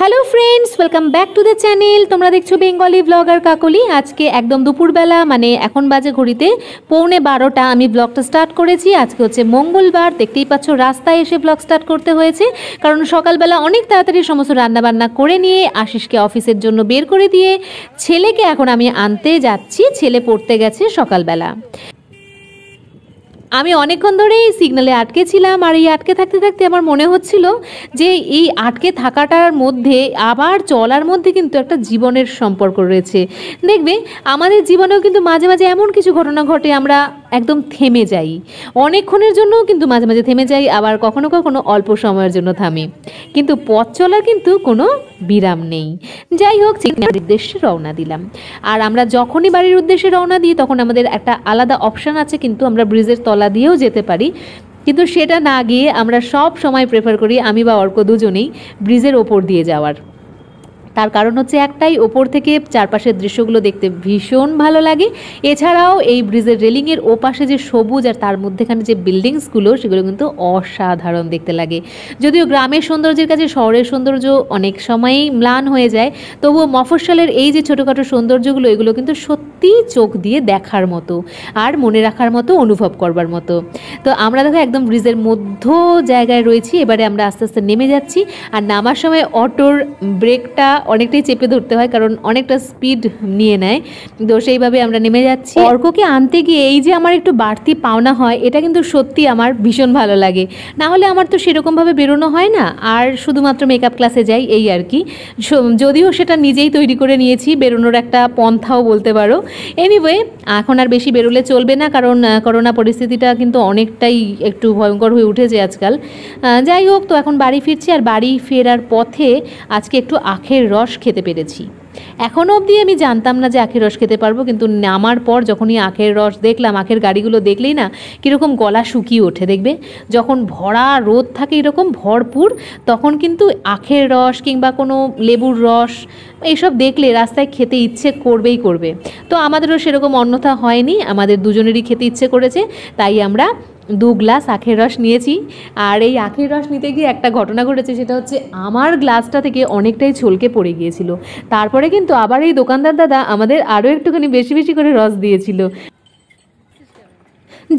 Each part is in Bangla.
Hello friends, welcome back to the channel. তোমরা দেখছো বেঙ্গলি ব্লগার কাকলি। আজকে একদম দুপুরবেলা, মানে এখন বাজে ঘড়িতে 11:15 আমি ব্লগটা স্টার্ট করেছি। আজকে হচ্ছে মঙ্গলবার, দেখতেই পাচ্ছ রাস্তায় এসে ব্লগ স্টার্ট করতে হয়েছে, কারণ সকালবেলা অনেক তাড়াতাড়ি সমস্ত রান্নাবান্না করে নিয়ে আশিসকে অফিসের জন্য বের করে দিয়ে ছেলেকে এখন আমি আনতে যাচ্ছি। ছেলে পড়তে গেছে সকালবেলা। আমি অনেকক্ষণ ধরেই সিগন্যালে আটকে ছিলাম, আর এই আটকে থাকতে থাকতে আমার মনে হচ্ছিল যে এই আটকে থাকাটার মধ্যে আবার চলার মধ্যে কিন্তু একটা জীবনের সম্পর্ক রয়েছে। দেখবে আমাদের জীবনেও কিন্তু মাঝে মাঝে এমন কিছু ঘটনা ঘটে, আমরা একদম থেমে যাই, অনেকক্ষণের জন্যও কিন্তু মাঝে মাঝে থেমে যাই, আবার কখনো কখনো অল্প সময়ের জন্য থামি, কিন্তু পথ চলার কিন্তু কোনো বিরাম নেই। যাই হোক, সিগন্যালের উদ্দেশ্যে রওনা দিলাম। আর আমরা যখনই বাড়ির উদ্দেশ্যে রওনা দিই তখন আমাদের একটা আলাদা অপশান আছে, কিন্তু আমরা ব্রিজের তলা দিয়েও যেতে পারি, কিন্তু সেটা না গিয়ে আমরা সব সময় প্রেফার করি, আমি বা অর্ক দুজনেই, ব্রিজের ওপর দিয়ে যাওয়ার। তার কারণ হচ্ছে একটাই, ওপর থেকে চারপাশের দৃশ্যগুলো দেখতে ভীষণ ভালো লাগে। এছাড়াও এই ব্রিজের রেলিংয়ের ওপাশে যে সবুজ আর তার মধ্যেখানে যে বিল্ডিংসগুলো, সেগুলো কিন্তু অসাধারণ দেখতে লাগে। যদিও গ্রামের সৌন্দর্যের কাছে শহরের সৌন্দর্য অনেক সময়ই ম্লান হয়ে যায়, তবুও মফস্বলের এই যে ছোটোখাটো সৌন্দর্যগুলো, এগুলো কিন্তু সত্যিই চোখ দিয়ে দেখার মতো আর মনে রাখার মতো, অনুভব করবার মতো। তো আমরা দেখো একদম ব্রিজের মধ্য জায়গায় রয়েছি। এবারে আমরা আস্তে আস্তে নেমে যাচ্ছি, আর নামার সময় অটোর ব্রেকটা অনেকটাই চেপে ধরতে হয়, কারণ অনেকটা স্পিড নিয়ে নেয়। তো সেইভাবে আমরা নেমে যাচ্ছি। অর্ককে আনতে গিয়ে এই যে আমার একটু বাড়তি পাওনা হয়, এটা কিন্তু সত্যি আমার ভীষণ ভালো লাগে। না হলে আমার তো সেরকমভাবে বেরোনো হয় না, আর শুধুমাত্র মেকআপ ক্লাসে যাই, এই আর কি। যদিও সেটা নিজেই তৈরি করে নিয়েছি, বেরোনোর একটা পন্থাও বলতে পারো। এনিওয়ে, এখন আর বেশি বেরোলে চলবে না, কারণ করোনা পরিস্থিতিটা কিন্তু অনেকটাই একটু ভয়ঙ্কর হয়ে উঠেছে আজকাল। যাই হোক, তো এখন বাড়ি ফিরছি, আর বাড়ি ফেরার পথে আজকে একটু আখের রস খেতে পেরেছি। এখনও অবধি আমি জানতাম না যে আখের রস খেতে পারবো, কিন্তু নামার পর যখনই আখের রস দেখলাম, আখের গাড়িগুলো দেখলেই না কীরকম গলা শুকিয়ে ওঠে। দেখবে যখন ভরা রোদ থাকে এরকম ভরপুর, তখন কিন্তু আখের রস কিংবা কোনো লেবুর রস এইসব দেখলে রাস্তায় খেতে ইচ্ছে করবেই করবে। তো আমাদেরও সেরকম অন্যথা হয়নি, আমাদের দুজনেরই খেতে ইচ্ছে করেছে, তাই আমরা 2 গ্লাস আখের রস নিয়েছি। আর এই আখের রস নিতে গিয়ে একটা ঘটনা ঘটেছে, সেটা হচ্ছে আমার গ্লাসটা থেকে অনেকটাই ছলকে পড়ে গিয়েছিল। তারপরে কিন্তু আবার এই দোকানদার দাদা আমাদের আরও একটুখানি বেশি বেশি করে রস দিয়েছিল।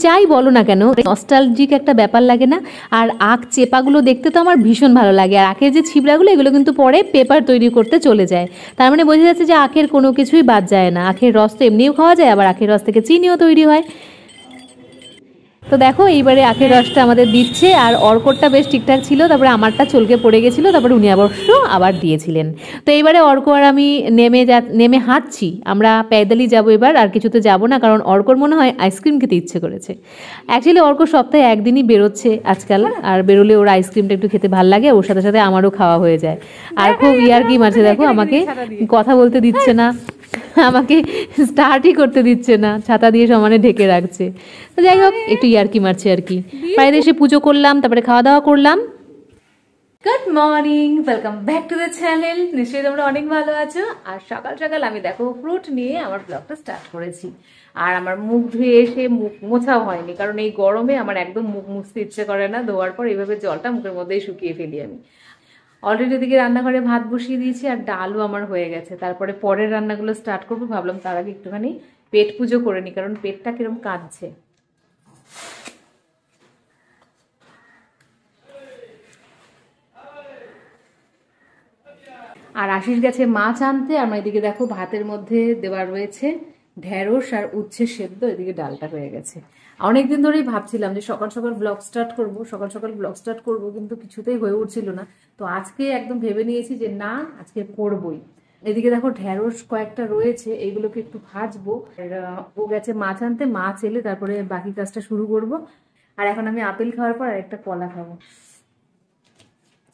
যাই বলো না কেন, নস্টালজিক একটা ব্যাপার লাগে না? আর আখ চেপাগুলো দেখতে তো আমার ভীষণ ভালো লাগে। আর আখের যে ছিবড়াগুলো, এগুলো কিন্তু পরে পেপার তৈরি করতে চলে যায়। তার মানে বোঝা যাচ্ছে যে আখের কোনো কিছুই বাদ যায় না। আখের রস তো এমনিও খাওয়া যায়, আবার আখের রস থেকে চিনিও তৈরি হয়। তো দেখো এইবারে আখের রসটা আমাদের দিচ্ছে, আর অর্করটা বেশ ঠিকঠাক ছিল, তারপরে আমারটা চলকে পড়ে গেছিলো, তারপরে উনি অবশ্য আবার দিয়েছিলেন। তো এইবারে অর্ক আর আমি নেমে হাঁটছি। আমরা প্যাদালই যাবো এবার, আর কিছুতে যাবো না, কারণ অর্কর মনে হয় আইসক্রিম খেতে ইচ্ছে করেছে। অ্যাকচুয়ালি অর্ক সপ্তাহে একদিনই বেরোচ্ছে আজকাল, আর বেরোলে ওর আইসক্রিমটা একটু খেতে ভালো লাগে, ওর সাথে সাথে আমারও খাওয়া হয়ে যায়। আর খুব ইয়ার্কি মারছে, দেখো আমাকে কথা বলতে দিচ্ছে না, আমাকে স্টার্টই করতে দিচ্ছে না, ছাতা দিয়ে সমানে ঢেকে রাখছে। তো যাই হোক, একটু ইয়ার্কি মারছে আর কি। বাড়িতে এসে পুজো করলাম, তারপরে খাওয়া দাওয়া করলাম। Good morning, welcome back to the channel. নিশ্চয়ই তোমরা অনেক ভালো আছো। আর সকাল সকাল আমি দেখো ফ্রুট নিয়ে আমার ব্লগটা স্টার্ট করেছি। আর আমার মুখ ধুয়ে এসে মুখ মোছাও হয়নি, কারণ এই গরমে আমার একদম মুখ মুছতে ইচ্ছে করে না। ধোয়ার পর এইভাবে জলটা মুখের মধ্যেই শুকিয়ে ফেলি আমি। অলরেডি ওদিকে রান্নাঘরে ভাত বসিয়ে দিয়েছি, আর ডালও আমার হয়ে গেছে। তারপরে পরের রান্নাগুলো স্টার্ট করবো। ভাবলাম তার আগে একটুখানি পেট পুজো করে নি, কারণ পেটটা কিরম কাঁদছে। আর আশিস গেছে মাছ আনতে। আমার এদিকে দেখো ভাতের মধ্যে দেওয়া রয়েছে ঢেঁড়স আর উচ্ছে সেদ্ধ, এদিকে ডালটা হয়ে গেছে। অনেকদিন ধরেই ভাবছিলাম যে সকাল সকাল ব্লগ স্টার্ট করবো, কিন্তু কিছুতেই হয়ে উঠছিল না। তো আজকে একদম ভেবে নিয়েছি যে না, আজকে করবই। এদিকে দেখো ঢেঁড়স কয়েকটা রয়েছে, এইগুলোকে একটু ভাজবো। ও গেছে মাছ আনতে, মাছ এলে তারপরে বাকি কাজটা শুরু করব। আর এখন আমি আপেল খাওয়ার পর একটা কলা খাবো।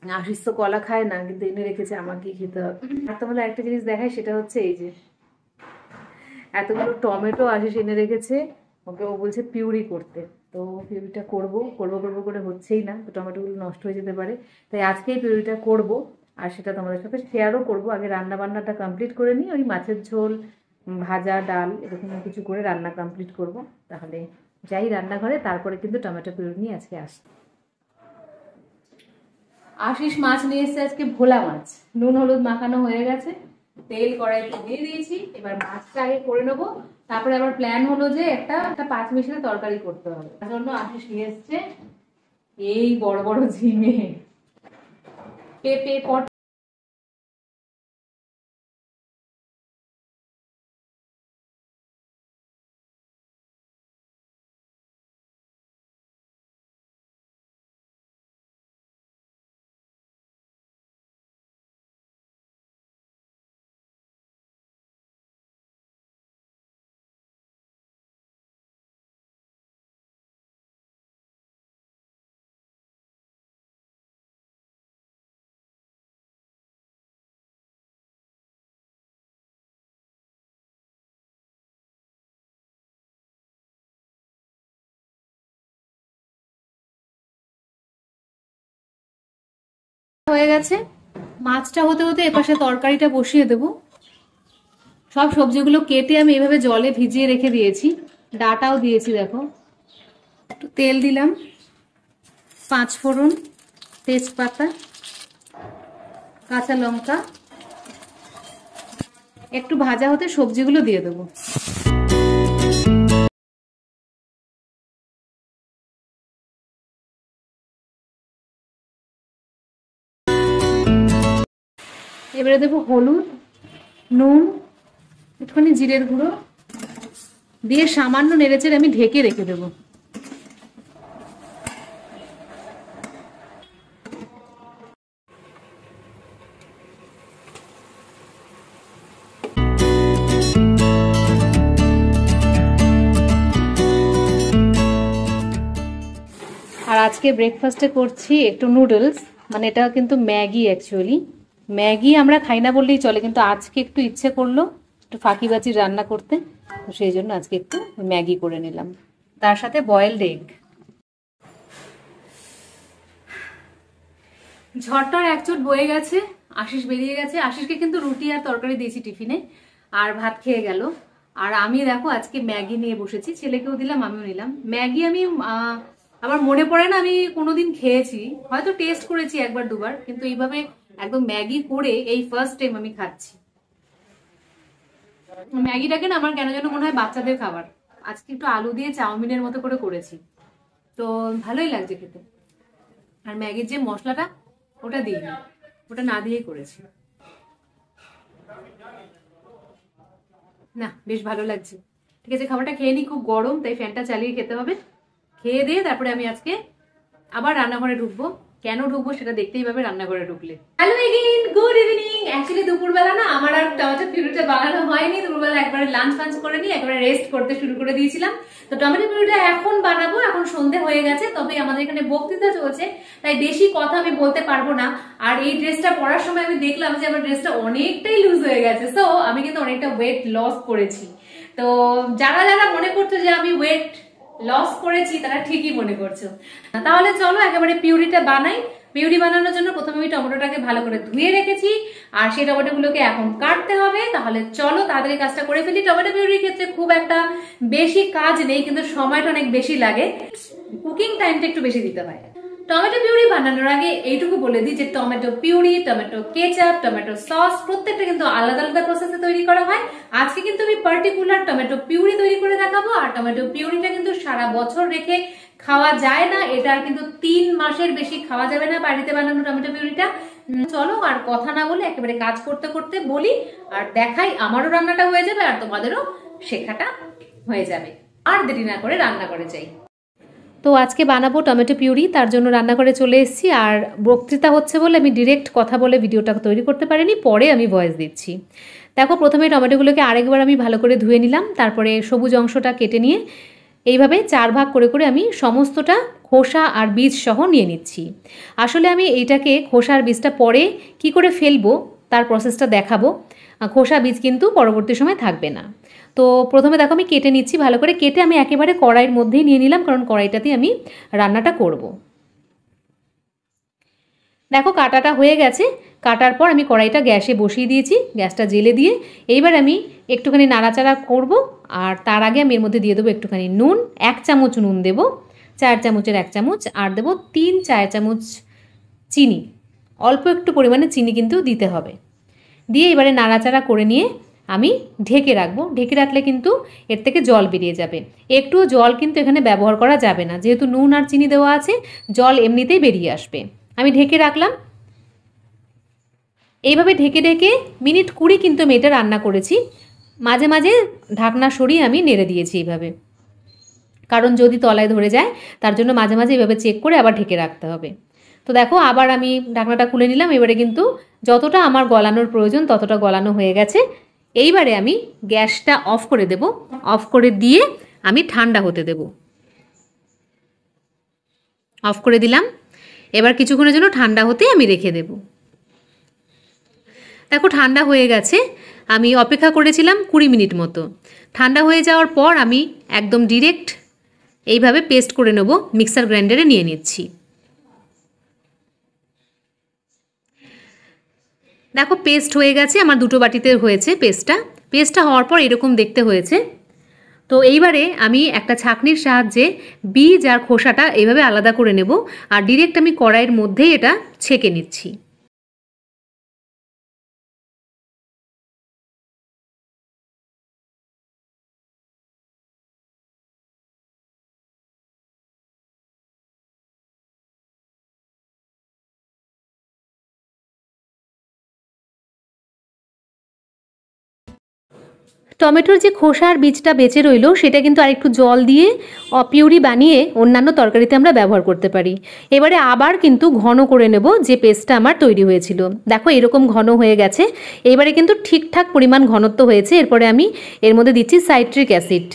আশিস তো কলা খায় না, কিন্তু এনে রেখেছে, আমাকেই খেতে হবে। আর তোমাদের একটা জিনিস দেখায়, সেটা হচ্ছে এই যে এতগুলো টমেটো আশিস এনে রেখেছে। ওকে ও বলছে পিউরি করতে, তো পিউরিটা করবো করে হচ্ছেই না। তো টমেটোগুলো নষ্ট হয়ে যেতে পারে, তাই আজকেই পিউরিটা করব। আর সেটা তোমাদের সাথে শেয়ারও করবো। আগে রান্না বান্নাটা কমপ্লিট করে নিই, ওই মাছের ঝোল, ভাজা, ডাল এরকম কিছু করে রান্না কমপ্লিট করব। তাহলে যাই রান্নাঘরে, তারপরে কিন্তু টমেটো পিউরি নিয়ে আজকে আসি। আশিস মাছ নিয়ে এসেছে আজকে, ভোলা মাছ, নুন হলুদ মাখানো হয়ে গেছে, তেল কড়াইতে দিয়ে দিয়েছি। এবার মাছটা আগে করে নেবো, তারপরে আবার প্ল্যান হলো যে একটা পাঁচ মিশালি তরকারি করতে হবে। তার জন্য আশিস নিয়ে এসছে এই বড় বড় ঝিঙে, পেঁপে, পটল। হয়ে গেছে, মাছটা হতে হতে এপাশে তরকারিটা বসিয়ে দেবো। সব সবজিগুলো কেটে আমি এভাবে জলে ভিজিয়ে রেখে দিয়েছি, ডাটাও দিয়েছি। দেখো, একটু তেল দিলাম, 5 ফোড়ন, তেজপাতা, কাঁচা লঙ্কা, একটু ভাজা হতে সবজিগুলো দিয়ে দেবো। এবারে দেবো হলুদ, নুন, একটুখানি জিরের গুঁড়ো দিয়ে সামান্য নেড়েচেড়ে আমি ঢেকে রেখে দেবো। আর আজকে ব্রেকফাস্টে করছি একটু নুডলস, মানে এটা কিন্তু ম্যাগি। অ্যাকচুয়ালি ম্যাগি আমরা খাই না বললেই চলে, কিন্তু আজকে একটু ইচ্ছে করলো একটু ফাঁকিবাজি রান্না করতে, তো সেই জন্য আজকে একটু ম্যাগি করে নিলাম, তার সাথে বয়েলড এগ। ঝড়টার একচোট বয়ে গেছে, আশিস বেরিয়ে গেছে। আশিসকে কিন্তু রুটি আর তরকারি দিয়েছি টিফিনে, আর ভাত খেয়ে গেল। আর আমি দেখো আজকে ম্যাগি নিয়ে বসেছি, ছেলেকেও দিলাম, আমিও নিলাম ম্যাগি। আমি আমার মনে পড়ে না আমি কোনোদিন খেয়েছি, হয়তো টেস্ট করেছি একবার দুবার, কিন্তু এইভাবে একদম ম্যাগি করে এই ফার্স্ট টাইম আমি খাচ্ছি। ম্যাগিটাকে না আমার কেন যেন মনে হয় বাচ্চাদের খাবার। আজকে একটু আলু দিয়ে চাউমিনের মতো করে করেছি, তো ভালোই লাগছে খেতে। আর ম্যাগির যে মশলাটা ওটা দিইনি, ওটা না দিয়েই করেছি। না, বেশ ভালো লাগছে। ঠিক আছে, খাবারটা খেয়ে নি, খুব গরম তাই ফ্যানটা চালিয়ে খেতে হবে। খেয়ে দিয়ে তারপরে আমি আজকে আবার রান্নাঘরে ঢুকবো। কেন ঢুকবো সেটা দেখতেই পাবে রান্নাঘরে ঢুকলে। Hello again, good evening. Actually দুপুরবেলা না আমার আর টমেটো পিউরিটা বানানো হয়নি। দুপুরবেলা একবারে লাঞ্চ ফাঞ্চ করে নিয়ে একবারে রেস্ট করতে শুরু করে দিয়েছিলাম। তো টমেটো পিউরিটা এখন বানাবো, এখন সন্ধে হয়ে গেছে, তবে আমাদের এখানে বক্তৃতা চলছে তাই বেশি কথা আমি বলতে পারবো না। আর এই ড্রেসটা পরার সময় আমি দেখলাম যে আমার ড্রেসটা অনেকটাই লুজ হয়ে গেছে, সো আমি কিন্তু অনেকটা ওয়েট লস করেছি। তো যারা যারা মনে করছো যে আমি ওয়েট লস করেছি তারা ঠিকই মনে করছো। তাহলে চলো একেবারে পিউরিটা বানাই। পিউরি বানানোর জন্য প্রথমে আমি টমেটোটাকে ভালো করে ধুয়ে রেখেছি, আর সেই টমেটোগুলোকে এখন কাটতে হবে। তাহলে চলো তাড়াতাড়ি কাজটা করে ফেলি। টমেটো পিউরির ক্ষেত্রে খুব একটা বেশি কাজ নেই, কিন্তু সময়টা অনেক বেশি লাগে, কুকিং টাইমটা একটু বেশি দিতে হয়। টমেটো পিউরি বানানোর আগে এইটুকু বলে দিই যে tomato puree, tomato ketchup, tomato sauce প্রত্যেকটা কিন্তু আলাদা আলাদা প্রসেসে তৈরি করা হয়। আজকে কিন্তু আমি পার্টিকুলার টমেটো পিউরি তৈরি করে দেখাবো। আর টমেটো পিউরিটা কিন্তু সারা বছর রেখে খাওয়া যায় না, এটা কিন্তু 3 মাসের বেশি খাওয়া যাবে না বাড়িতে বানানো টমেটো পিউরিটা। চলো আর কথা না বলে একেবারে কাজ করতে করতে বলি আর দেখাই, আমারও রান্নাটা হয়ে যাবে আর তোমাদেরও শেখাটা হয়ে যাবে। আর দেরি না করে রান্না করে যাই। তো আজকে বানাবো টমেটো পিউরি, তার জন্য রান্নাঘরে চলে এসেছি। আর বক্তৃতা হচ্ছে বলে আমি ডিরেক্ট কথা বলে ভিডিওটা তৈরি করতে পারিনি, পরে আমি ভয়েস দিচ্ছি। দেখো প্রথমে টমেটোগুলোকে আরেকবার আমি ভালো করে ধুয়ে নিলাম, তারপরে সবুজ অংশটা কেটে নিয়ে এইভাবে 4 ভাগ করে করে আমি সমস্তটা খোসা আর বীজ সহ নিয়ে নিচ্ছি। আসলে আমি এইটাকে খোসা আর বীজটা পরে কি করে ফেলবো তার প্রসেসটা দেখাবো, খোসা বীজ কিন্তু পরবর্তী সময় থাকবে না। তো প্রথমে দেখো আমি কেটে নিচ্ছি, ভালো করে কেটে আমি একেবারে কড়াইয়ের মধ্যেই নিয়ে নিলাম, কারণ কড়াইটাতেই আমি রান্নাটা করব। দেখো কাটাটা হয়ে গেছে, কাটার পর আমি কড়াইটা গ্যাসে বসিয়ে দিয়েছি, গ্যাসটা জেলে দিয়ে এইবার আমি একটুখানি নাড়াচাড়া করব। আর তার আগে আমি এর মধ্যে দিয়ে দেবো একটুখানি নুন, 1 চামচ নুন দেবো, 4 চামচের 1 চামচ, আর দেবো 3 4 চামচ চিনি। অল্প একটু পরিমাণে চিনি কিন্তু দিতে হবে। দিয়ে এবারে নাড়াচাড়া করে নিয়ে আমি ঢেকে রাখবো। ঢেকে রাখলে কিন্তু এর থেকে জল বেরিয়ে যাবে। একটু জল কিন্তু এখানে ব্যবহার করা যাবে না, যেহেতু নুন আর চিনি দেওয়া আছে, জল এমনিতেই বেরিয়ে আসবে। আমি ঢেকে রাখলাম। এইভাবে ঢেকে ঢেকে মিনিট 20 কিন্তু আমি এটা রান্না করেছি। মাঝে মাঝে ঢাকনা সরিয়ে আমি নেড়ে দিয়েছি এইভাবে, কারণ যদি তলায় ধরে যায় তার জন্য মাঝে মাঝে এইভাবে চেক করে আবার ঢেকে রাখতে হবে। তো দেখো আবার আমি ঢাকনাটা খুলে নিলাম। এবারে কিন্তু যতটা আমার গলানোর প্রয়োজন ততটা গলানো হয়ে গেছে। এইবারে আমি গ্যাসটা অফ করে দেব। অফ করে দিয়ে আমি ঠান্ডা হতে দেব। অফ করে দিলাম। এবার কিছুক্ষণের জন্য ঠান্ডা হতে আমি রেখে দেব। দেখো ঠান্ডা হয়ে গেছে। আমি অপেক্ষা করেছিলাম 20 মিনিট মতো। ঠান্ডা হয়ে যাওয়ার পর আমি একদম ডিরেক্ট এইভাবে পেস্ট করে নেব। মিক্সার গ্রাইন্ডারে নিয়ে নিচ্ছি। দেখো পেস্ট হয়ে গেছে, আমার দুটো বাটিতে হয়েছে পেস্টটা হওয়ার পর এরকম দেখতে হয়েছে। তো এইবারে আমি একটা ছাঁকনির সাহায্যে বীজ আর খোসাটা এইভাবে আলাদা করে নেব, আর ডিরেক্ট আমি কড়াইয়ের মধ্যেই এটা ছেঁকে নিচ্ছি। টমেটোর যে খোসা আর বীজটা বেঁচে রইলো সেটা কিন্তু আরেকটু জল দিয়ে পিউরি বানিয়ে অন্যান্য তরকারিতে আমরা ব্যবহার করতে পারি। এবারে আবার কিন্তু ঘন করে নেব যে পেস্টটা আমার তৈরি হয়েছিল। দেখো এরকম ঘন হয়ে গেছে। এবারে কিন্তু ঠিকঠাক পরিমাণ ঘনত্ব হয়েছে। এরপরে আমি এর মধ্যে দিচ্ছি সাইট্রিক অ্যাসিড,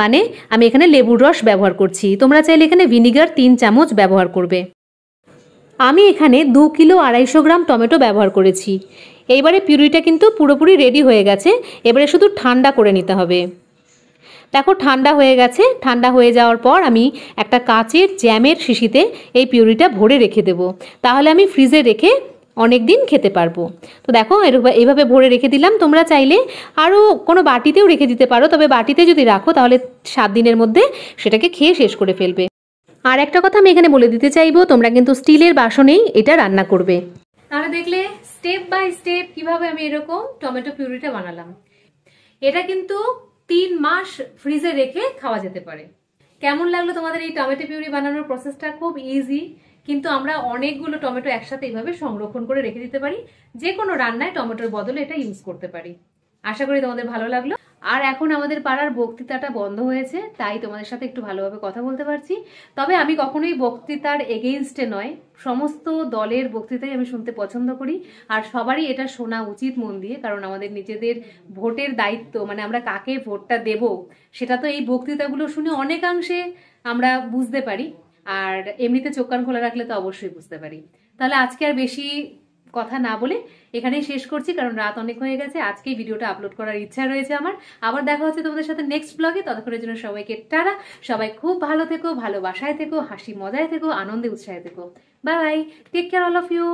মানে আমি এখানে লেবুর রস ব্যবহার করছি। তোমরা চাইলে এখানে ভিনিগার 3 চামচ ব্যবহার করবে। আমি এখানে 2 কিলো 250 গ্রাম টমেটো ব্যবহার করেছি। এইবারে পিউরিটা কিন্তু পুরোপুরি রেডি হয়ে গেছে। এবারে শুধু ঠান্ডা করে নিতে হবে। দেখো ঠান্ডা হয়ে গেছে। ঠান্ডা হয়ে যাওয়ার পর আমি একটা কাচের জ্যামের শিশিতে এই পিউরিটা ভরে রেখে দেব। তাহলে আমি ফ্রিজে রেখে অনেক দিন খেতে পারবো। তো দেখো এইভাবে ভরে রেখে দিলাম। তোমরা চাইলে আরও কোনো বাটিতেও রেখে দিতে পারো, তবে বাটিতে যদি রাখো তাহলে 7 দিনের মধ্যে সেটাকে খেয়ে শেষ করে ফেলবে। আর একটা কথা আমি এখানে বলে দিতে চাইবো, তোমরা কিন্তু স্টিলের বাসনেই এটা রান্না করবে। তাহলে দেখলে স্টেপ বাই স্টেপ কিভাবে আমি এরকম টমেটো পিউরিটা বানালাম। এটা কিন্তু 3 মাস ফ্রিজে রেখে খাওয়া যেতে পারে। কেমন লাগলো তোমাদের এই টমেটো পিউরি বানানোর প্রসেসটা? খুব ইজি, কিন্তু আমরা অনেকগুলো টমেটো একসাথে এইভাবে সংরক্ষণ করে রেখে দিতে পারি। যে কোনো রান্নায় টমেটোর বদলে এটা ইউজ করতে পারি। আশা করি তোমাদের ভালো লাগলো। আর এখন আমাদের পাড়ার বক্তৃতাটা বন্ধ হয়েছে, তাই তোমাদের সাথে একটু ভালোভাবে কথা বলতে পারছি। তবে আমি কখনোই বক্তৃতার এগেইনস্টে নয়, সমস্ত দলের বক্তৃতাই আমি শুনতে পছন্দ করি। আর সবারই এটা শোনা উচিত মন দিয়ে, কারণ আমাদের নিজেদের ভোটের দায়িত্ব, মানে আমরা কাকে ভোটটা দেব সেটা তো এই বক্তৃতাগুলো শুনে অনেকাংশে আমরা বুঝতে পারি। আর এমনিতে চোখ কান খোলা রাখলে তো অবশ্যই বুঝতে পারি। তাহলে আজকে আর বেশি কথা না বলে এখানেই শেষ করছি, কারণ রাত অনেক হয়ে গেছে। আজকেই ভিডিওটা আপলোড করার ইচ্ছা রয়েছে আমার। আবার দেখা হচ্ছে তোমাদের সাথে নেক্সট ব্লগে। ততক্ষণের জন্য সবাইকে টাটা। সবাই খুব ভালো থেকো, ভালোবাসায় থেকো, হাসি মজায় থেকো, আনন্দে উৎসাহে থেকো। Bye bye, take care all of you.